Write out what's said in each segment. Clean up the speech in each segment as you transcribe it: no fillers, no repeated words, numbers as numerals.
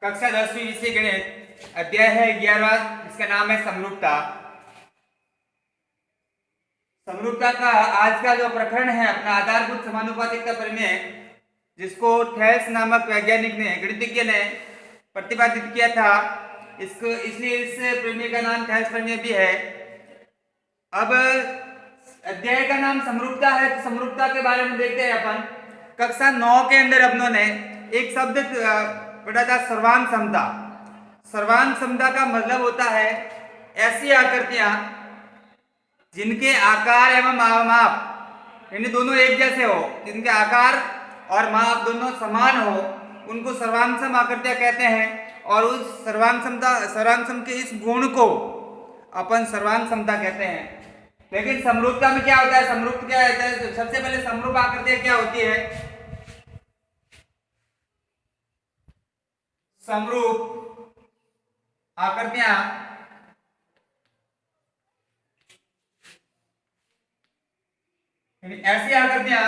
कक्षा 10वीं विषय गणित अध्याय है 11वां, इसका नाम है समरूपता। समरूपता का आज का जो प्रकरण है अपना आधारभूत समानुपातिकता प्रमेय, जिसको थेल्स नामक वैज्ञानिक ने गणितज्ञ ने प्रतिपादित किया था, इसको इसलिए इस प्रमेय का नाम थेल्स प्रमेय भी है। अब अध्याय का नाम समरूपता है, तो समरूपता के बारे में देखते हैं अपन। कक्षा 9 के अंदर अपनों ने एक शब्द पढ़ा था, सर्वांग समता। सर्वांग समता का मतलब होता है ऐसी आकृतियां जिनके आकार एवं माप यानी दोनों एक जैसे हो, जिनके आकार और माप दोनों समान हो, उनको सर्वांग सम आकृतियां कहते हैं। और उस सर्वांग सम के इस गुण को अपन सर्वांग समता कहते हैं। लेकिन समरूपता में क्या होता है? समरूप क्या होता है? तो सबसे पहले समरूप आकृतियां क्या होती है? समरूप आकृतियां ऐसी आकृतियां,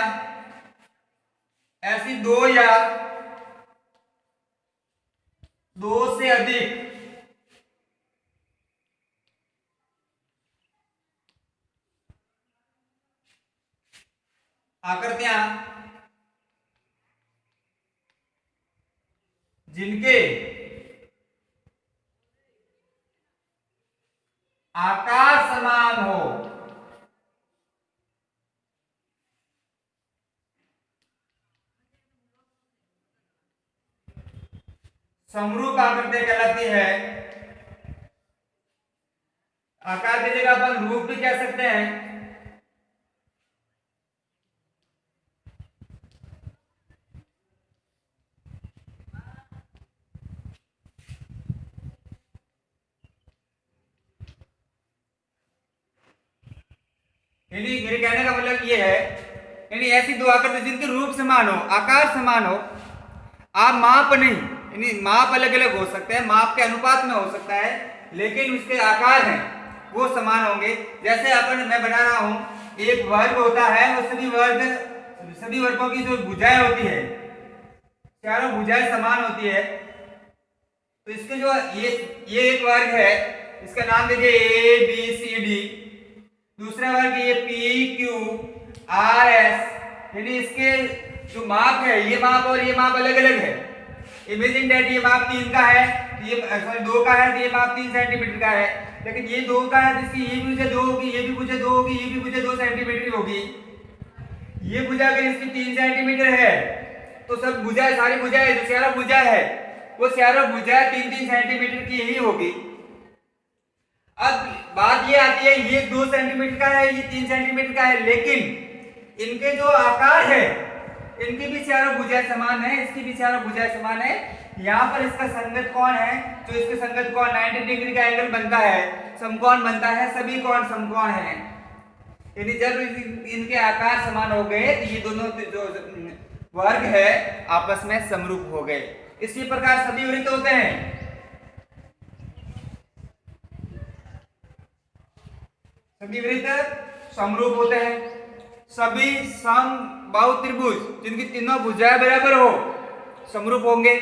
ऐसी दो या दो से अधिक आकृतियां जिनके आकार समान हो, समरूप आकृति कहलाती है। आकार की जगह अपन रूप भी कह सकते हैं। मेरे कहने का मतलब ये है, यानी ऐसी दो आकृति जिनके रूप समान हो, आकार समान हो, आप माप नहीं, यानी माप अलग अलग हो सकते हैं, माप के अनुपात में हो सकता है, लेकिन उसके आकार हैं वो समान होंगे। जैसे अपन मैं बना रहा हूं, एक वर्ग होता है, वो सभी वर्गों की जो भुजाएं होती है, चारों भुजाएं समान होती है। तो इसके जो ये एक वर्ग है, इसका नाम दीजिए ए बी सी डी। दूसरा वर्ग ये पी क्यू आर एस, यानी इसके जो माप है, ये माप और ये माप अलग अलग है। इमेजिन दैट ये माप 3 का है, ये सॉरी 2 का है, तो ये माप 3 सेंटीमीटर का है। लेकिन ये 2 का है, तो इसकी ये भुजा 2 होगी, ये भी भुजा 2 होगी, ये भी भुजा 2 सेंटीमीटर होगी। ये भुजा अगर इसकी 3 सेंटीमीटर है, तो सब भुजा सारी भुजाएं जो चारों भुजा है, वो चारों भुजा 3-3 सेंटीमीटर की ही होगी। अब बात ये आती है, ये 2 सेंटीमीटर का है, ये 3 सेंटीमीटर का है, लेकिन इनके जो आकार है, इनकी भी चारों भुजाएं समान है, इसकी भी चारों भुजाएं समान है। यहाँ पर इसका संगत कोण है, जो इसके संगत कोण 90 डिग्री का एंगल बनता है, समकोण बनता है, सभी कोण समकोण है। यानी जब इनके आकार समान हो गए, तो ये दोनों जो वर्ग है आपस में समरूप हो गए। इसी प्रकार सभी वृत्त होते हैं। सभी वृत्त समरूप होते हैं। सभी समबाहु त्रिभुज जिनकी तीनों भुजाएं बराबर हो, समरूप होंगे।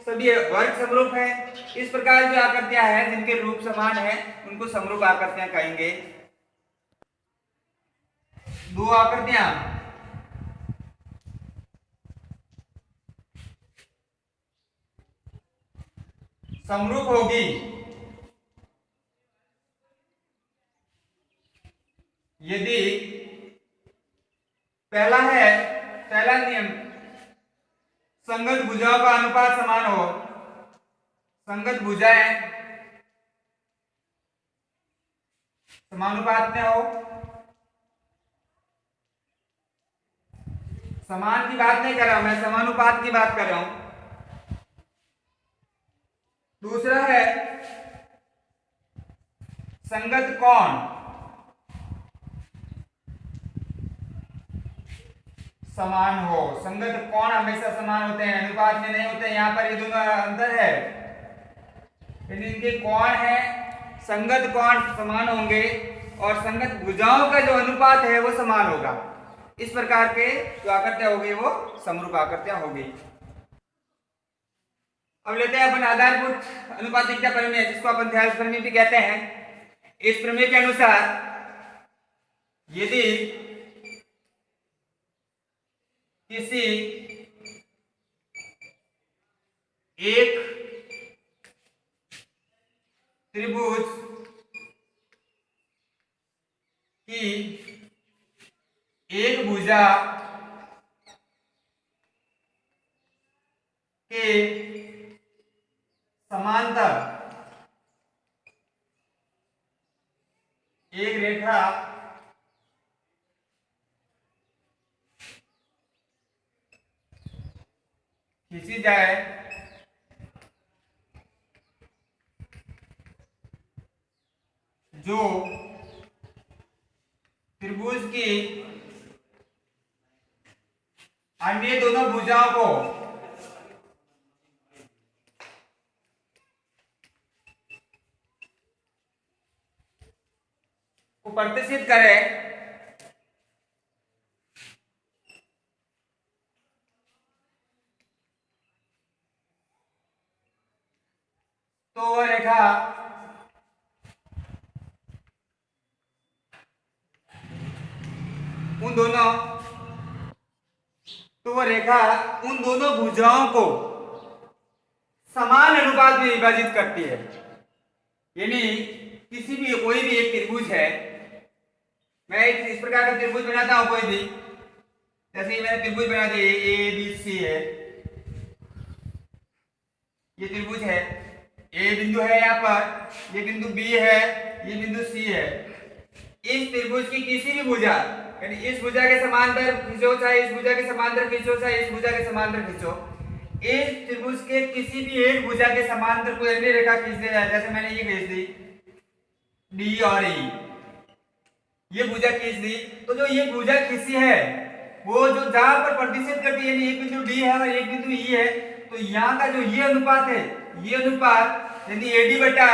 सभी वर्ग समरूप हैं। इस प्रकार जो आकृतियां हैं जिनके रूप समान है, उनको समरूप आकृतियां कहेंगे। दो आकृतियां समरूप होगी यदि पहला नियम संगत भुजाओं का अनुपात समान हो। संगत भुजाएं समानुपात में हो। समान की बात नहीं कर रहा हूं मैं, समानुपात की बात कर रहा हूं। दूसरा है संगत कोण समान हो। संगत कोण हमेशा समान होते हैं, अनुपात में नहीं होते। यहाँ पर ये दोनों अंतर है, इनके कोण है, संगत कोण समान होंगे और संगत भुजाओं का जो अनुपात है वो समान होगा। इस प्रकार के जो आकृतियां होगी वो समरूप आकृतियां होगी। अब लेते हैं अपन आधारभूत अनुपातिकता प्रमेय, जिसको अपन थेल्स प्रमेय भी कहते हैं। इस प्रमेय के अनुसार यदि किसी एक त्रिभुज की एक भुजा के समांतर एक रेखा खींची जाए जो त्रिभुज की अन्य दोनों भुजाओं को प्रतिष्ठित करे, तो वह रेखा उन दोनों भुजाओं को समान अनुपात में विभाजित करती है। यानी किसी भी कोई भी एक त्रिभुज है, मैं इस प्रकार का त्रिभुज बनाता हूं कोई भी, जैसे मैंने त्रिभुज बना दिया ए बी सी है, ये त्रिभुज है, ए बिंदु है यहाँ पर, ये बिंदु बी है, ये बिंदु सी है। इस त्रिभुज की किसी भी भुजा, यानी इस भुजा के समांतर खींचो, चाहे इस भुजा के समांतर खींचो, चाहे इस भुजा के समांतर खींचो, इस त्रिभुज के किसी भी एक भुजा के समांतर कोई अन्य रेखा खींच दे जाए, जैसे मैंने ये खींच दी डी और ई, ये भुजा खींच दी, तो जो ये भुजा खींची है वो जो जहां पर प्रतिशत करती है, यानी एक बिंदु डी है और एक बिंदु ई है, तो यहाँ का जो ये अनुपात है, ये अनुपात यानी एडी बटा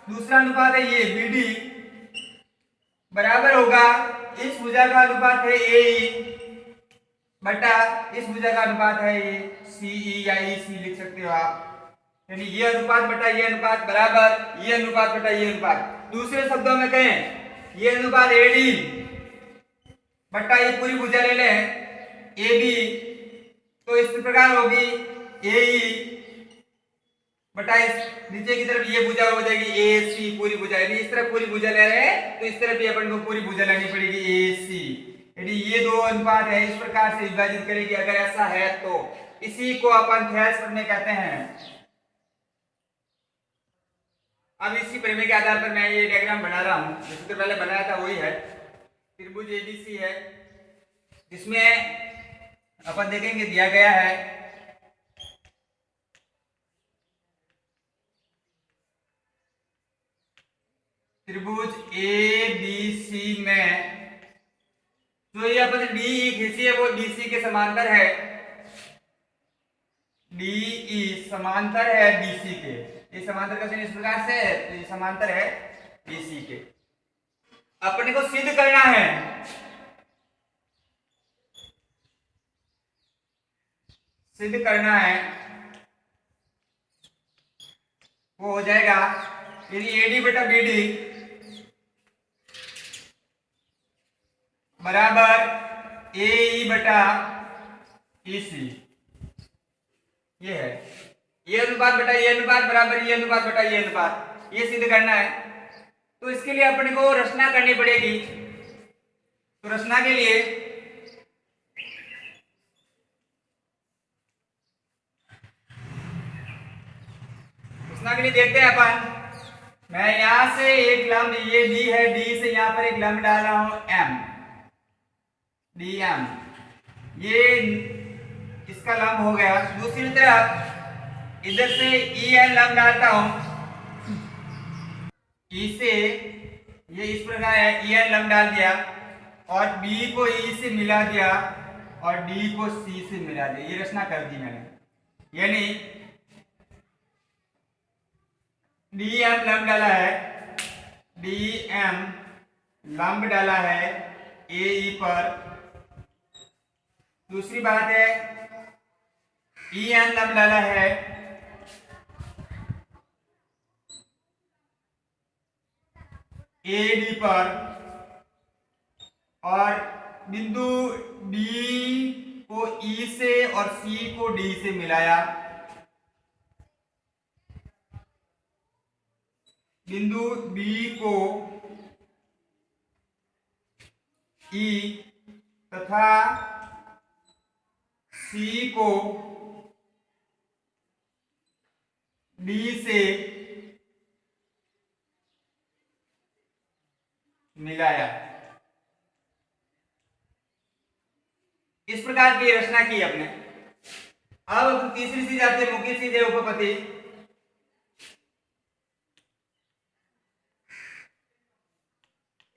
दूसरा अनुपात है ये बीडी बराबर होगा इस भुजा का अनुपात है ए बटा इस भुजा का अनुपात है ये सी या ई सी लिख सकते हो आप। यानी ये अनुपात बटा ये अनुपात बराबर ये अनुपात बटा ये अनुपात। दूसरे शब्दों में कहें ये अनुपात एडी बटा ये पूरी भुजा ले लें ए बी, तो इस प्रकार होगी ए ई बटा इस नीचे की तरफ ये भुजा हो जाएगी ए सी पूरी भुजा, यानी इस तरफ पूरी भुजा ले रहे हैं तो इस तरफ भी अपन को पूरी भुजा लेनी पड़ेगी ए सी। यदि ये दो अनुपात है इस प्रकार से विभाजित करेगी, अगर ऐसा है तो इसी को अपन थेल्स प्रमेय कहते हैं। अब इसी प्रमेय के आधार पर मैं ये डायग्राम बना रहा हूं, जैसे तो पहले बनाया था वही है, त्रिभुज एबीसी है जिसमें अपन देखेंगे दिया गया है त्रिभुज ए बी सी में जो ये अपन डी खींची है वो बीसी के समांतर है, डी समांतर है बीसी के, ये समांतर का चिन्ह इस प्रकार से है, तो ये समांतर है बीसी के। अपने को सिद्ध करना है वो हो जाएगा यदि एडी बटा बीडी बराबर ए ई बटा ई सी, ये है ये अनुपात बटा ये अनुपात बराबर ये अनुपात बटा ये अनुपात, ये सिद्ध करना है। तो इसके लिए अपने को रचना करनी पड़ेगी। तो रचना के लिए देखते हैं अपन, मैं यहां से एक लंब ये डी है, डी से यहां पर एक लंब डाल रहा हूं एम, डी एम, ये इसका लंब हो गया। दूसरी तरफ इधर से ई एन लंब डालता हूं, ई से ये इस प्रकार है, ई एन लंब डाल दिया और बी को ई से मिला दिया और डी को सी से मिला दिया, ये रचना कर दी मैंने। यानी डी एम लंब डाला है, डी एम लंब डाला है ए ई पर। दूसरी बात है ई एन लंब डाला है AD पर और बिंदु B को E से और C को D से मिलाया, बिंदु B को E तथा C को D से मिलाया। इस प्रकार की रचना की अपने। अब तीसरी चीज आती है, मुख्य चीज है उपपत्ति।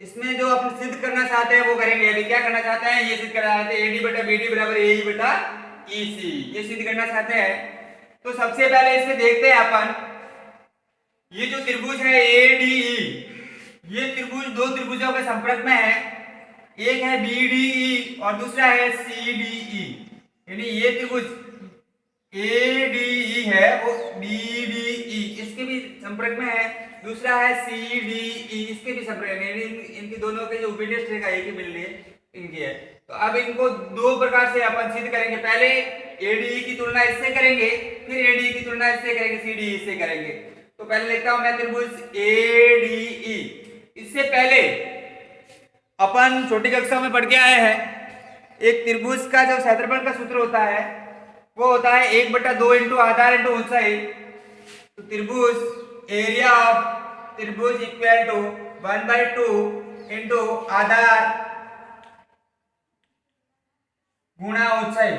इसमें जो अपन सिद्ध करना चाहते हैं वो करेंगे। अभी क्या करना चाहते हैं, ये सिद्ध करना चाहते हैं AD बटा BD बराबर AE बटा EC, ये सिद्ध करना चाहते हैं। तो सबसे पहले इसमें देखते हैं अपन, ये जो त्रिभुज है ADE, ये त्रिभुज दो त्रिभुजों के संपर्क में है, एक है BDE और दूसरा है CDE। यानी ये त्रिभुज ADE है वो BDE इसके भी संपर्क में है, दूसरा है CDE इसके भी संपर्क में है। इनकी दोनों के जो ओबिडियंस रेखा एक ही मिल रही है, इनकी है। तो अब इनको दो प्रकार से अपन सिद्ध करेंगे। पहले ADE की तुलना इससे करेंगे, फिर ADE की तुलना इससे करेंगे, CDE इससे करेंगे। तो पहले लिखता हूं मैं त्रिभुज ADE। इससे पहले अपन छोटी कक्षा में पढ़ के आए हैं, एक त्रिभुज का जो क्षेत्रफल का सूत्र होता है वो होता है 1/2 इंटू आधार इंटू ऊंचाई। तो त्रिभुज एरिया ऑफ त्रिभुज इक्वल टू 1/2 इंटू आधार गुणा ऊंचाई,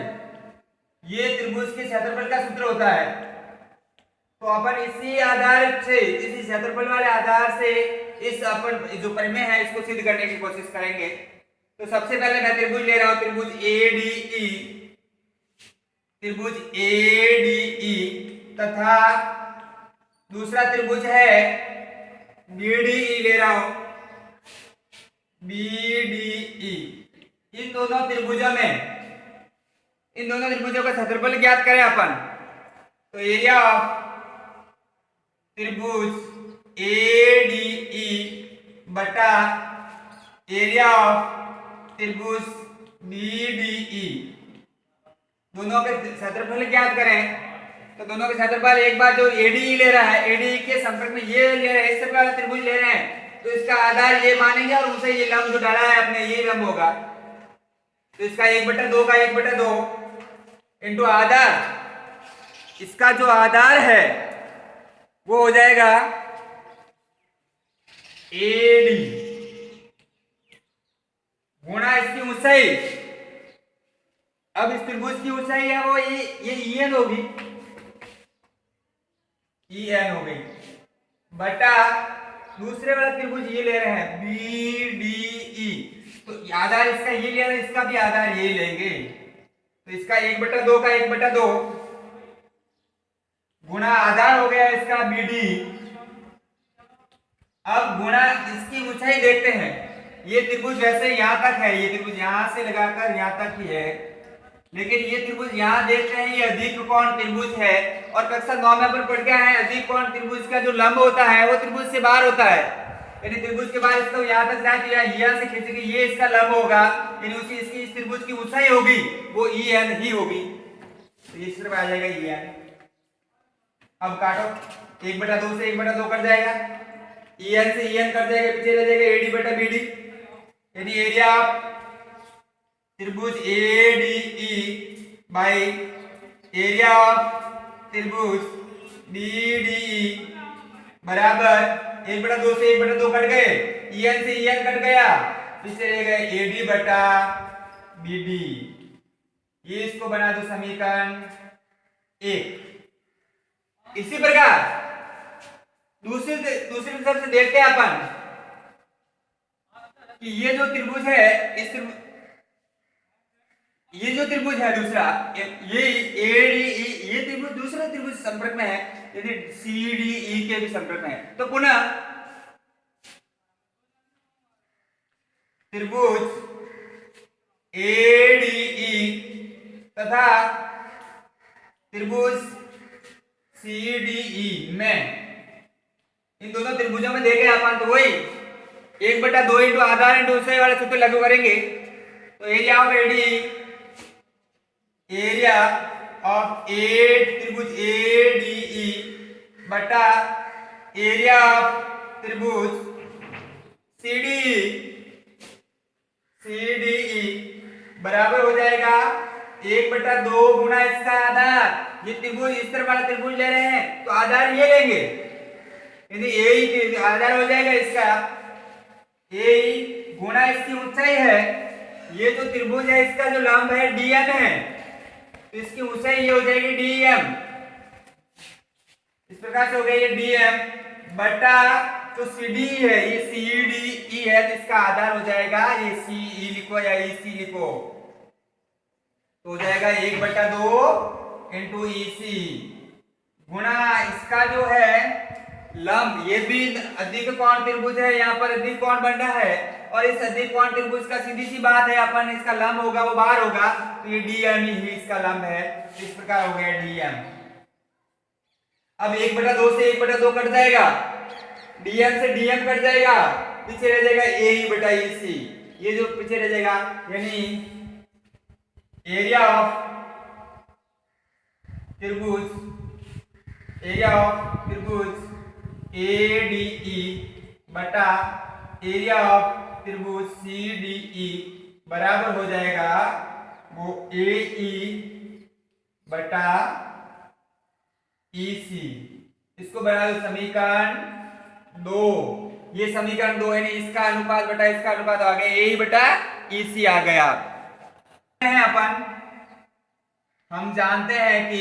ये त्रिभुज के क्षेत्रफल का सूत्र होता है। तो अपन इसी आधार से, इसी क्षेत्रफल वाले आधार से इस अपन जो प्रमेय है इसको सिद्ध करने की कोशिश करेंगे। तो सबसे पहले मैं त्रिभुज ले रहा हूं, त्रिभुज ADE, त्रिभुज ADE तथा दूसरा त्रिभुज है BDE ले रहा हूं, BDE। इन दोनों त्रिभुजों का क्षेत्रफल ज्ञात करें अपन। तो एरिया ऑफ त्रिभुज ADE बटा एरिया ऑफ त्रिभुज BDE, दोनों के क्षेत्रफल ज्ञात करें। तो दोनों के क्षेत्रफल, एक बार जो ADE ले रहा है, ADE के संपर्क में ये ले रहे हैं, इससे पहले त्रिभुज ले रहे हैं, तो इसका आधार ये मानेंगे और उसे ये लंब जो डाला है अपने, ये लंब होगा। तो इसका 1/2 का 1/2 इंटू आधार, इसका जो आधार है वो हो जाएगा AD गुणा इसकी ऊंचाई। अब इस त्रिभुज की ऊंचाई है वो ये EN होगी, EN हो गई, बटा दूसरे वाला त्रिभुज ये ले रहे हैं BDE। तो आधार इसका ये ले रहे हैं, इसका भी आधार ये लेंगे। तो इसका 1/2 का 1/2 गुणा आधार हो गया इसका BD। अब गुणा इसकी ऊंचाई देखते हैं। ये त्रिभुज वैसे यहां तक है, ये त्रिभुज यहां से लगाकर यहां तक ही है, लेकिन ये त्रिभुज यहां देखते हैं ये अधिक कोण त्रिभुज है। और कक्षा 9 में अपन पढ़ के आए हैं, अधिक कोण त्रिभुज का जो लंब होता है वो त्रिभुज से बाहर होता है। यानी त्रिभुज के बाहर इसको यहां तक जाए तो यहाँ से खींचेंगे, ये इसका लंब होगा, यानी उसकी इसकी इस त्रिभुज की ऊंचाई होगी वो EN ही होगी। तो ये इस तरफ आ जाएगा EN। अब काटो, 1/2 से 1/2 कट जाएगा, EN से EN कट जाएगा, पीछे रह जाएगा AD बटा BD। यानी एरिया ऑफ त्रिभुज ADE बाई एरिया ऑफ त्रिभुज BDE बराबर 1/2 से 1/2 कट गए, EN से EN कट गया, पीछे रह गए AD बटा BD। ये इसको बना दो समीकरण 1। इसी प्रकार दूसरी तरफ से देखते हैं अपन कि ये जो त्रिभुज है, ये जो त्रिभुज है दूसरा, ये ADE, ये त्रिभुज दूसरा त्रिभुज संपर्क में है, यदि CDE के भी संपर्क में है। तो पुनः त्रिभुज ADE तथा त्रिभुज CDE में, इन दोनों त्रिभुजों में देखे अपन तो वही 1/2 इंटू आधार इंटू ऊंचाई वाले सूत्र लागू करेंगे तो area of AD, area of त्रिभुज एडीई बटा एरिया ऑफ त्रिभुज सीडीई बराबर हो जाएगा 1/2 गुना इसका आधार। ये त्रिभुज इस तरह वाला त्रिभुज ले रहे हैं तो आधार ये लेंगे, यदि ए आधार हो जाएगा इसका ए गुना इसकी ऊंचाई है। ये जो त्रिभुज है इसका जो लंब है डीएम है तो इसकी ऊंचाई ये हो जाएगी डीएम। इस प्रकार से हो गया ये डीएम बटा जो सीडी है ये सीडीई है तो इसका आधार हो जाएगा ये सीई लिखो या ईसी लिखो तो हो जाएगा 1/2 इंटू ईसी गुना इसका जो है लंब, ये भी अधिक कोण त्रिभुज है, यहाँ पर अधिक कोण बन रहा है और इस अधिक कोण त्रिभुज का सीधी सी बात है अपन इसका लंब होगा वो बाहर होगा तो ये डीएम ही इसका लंब है। इस प्रकार हो गया डीएम। अब 1/2 से 1/2 कट जाएगा, डीएम से डीएम कट जाएगा, पीछे रह जाएगा ए बटा ईसी। ये जो पीछे रह जाएगा यानी एरिया ऑफ त्रिभुज एडीई बटा एरिया ऑफ त्रिभुज सीडीई बराबर हो जाएगा वो एई बटा ईसी। इसको बना दो समीकरण 2। ये समीकरण 2 है, इसका अनुपात बटा इसका अनुपात आ गया ए बटा ईसी आ गया है। अपन हम जानते हैं कि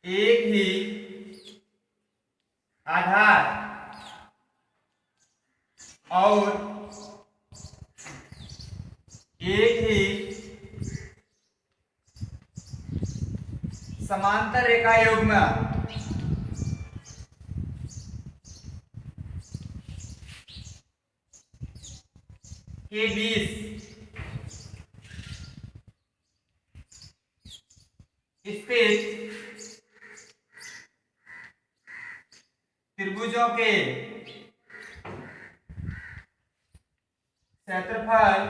एक ही आधार और एक ही समांतर रेखा युग्म के बीच स्थित त्रिभुजों के क्षेत्रफल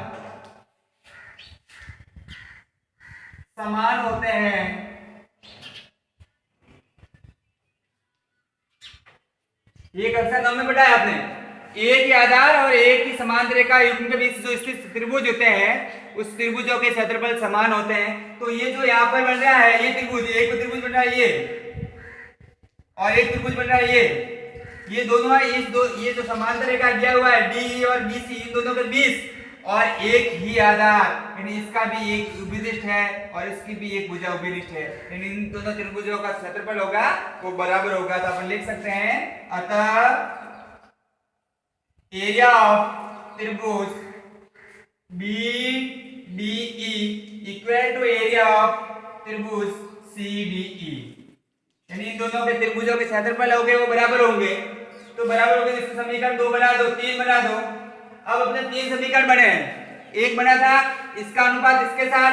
समान होते हैं। ये कक्षा 9 में बताया आपने, एक ही आधार और एक ही समांतर रेखा युग्म के बीच जो स्थित त्रिभुज होते हैं उस त्रिभुजों के क्षेत्रफल समान होते हैं। तो ये जो यहाँ पर बन रहा है ये त्रिभुज, एक त्रिभुज बन रहा है ये और एक त्रिभुज बन रहा है ये दोनों है। ये जो समांतर रेखा दिया हुआ है डी और बीसी इन दोनों के बीच और एक ही आधार यानी इसका भी एक उभयनिष्ठ है और इसकी भी एक भुजा उभयनिष्ठ है, यानी इन दोनों त्रिभुजों का क्षेत्रफल होगा वो बराबर होगा। तो अपन लिख सकते हैं अतः एरिया ऑफ त्रिभुज BDE equal to area of त्रिभुज CDE, यानी इन दोनों के त्रिभुजों के क्षेत्रफल होंगे वो बराबर होंगे। तो बराबर होंगे तो समीकरण 2 बना दो, 3 बना दो। अब अपने 3 समीकरण बने हैं, एक बना था इसका अनुपात इसके साथ,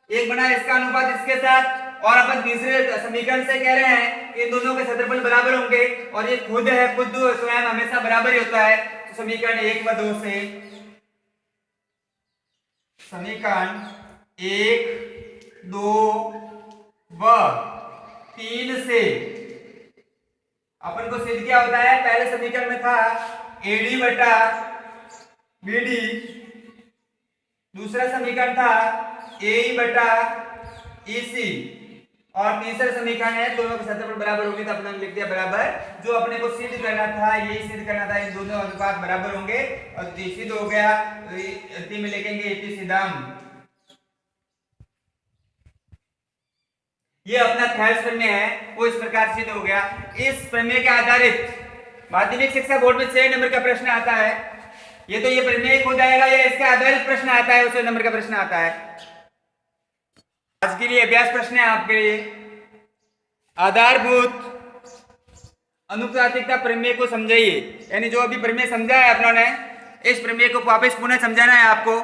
एक बना इसका अनुपात इसके साथ और अपन तीसरे समीकरण से कह रहे हैं इन दोनों के क्षेत्रफल बराबर होंगे और ये खुद है, खुद स्वयं हमेशा बराबर ही होता है। तो समीकरण 1 व 2 से, समीकरण 1, 2 व 3 से अपन को सिद्ध क्या होता है, पहले समीकरण में था एडी बटा बीडी, दूसरा समीकरण था ए बटा ईसी और तीसरा समीकरण है दोनों के क्षेत्रफल बराबर होंगे तो अपने लिख दिया बराबर। जो अपने को सिद्ध करना था यही सिद्ध करना था, इन दोनों अनुपात बराबर होंगे और सिद्ध हो गया। तो में लिखेंगे इति सिद्धम। ये अपना थेल्स प्रमेय है वो इस प्रकार सिद्ध हो गया। इस प्रमेय के आधारित माध्यमिक शिक्षा बोर्ड में 6 नंबर का प्रश्न आता है। ये तो ये प्रमेय हो जाएगा, ये इसके आधारित प्रश्न आता है, 6 नंबर का प्रश्न आता है। आज के लिए अभ्यास प्रश्न है आपके लिए, आधारभूत अनुपातिकता प्रमेय को समझाइए। यानी जो अभी प्रमेय समझा है अपनों ने, इस प्रमेय को वापस पुनः समझाना है आपको।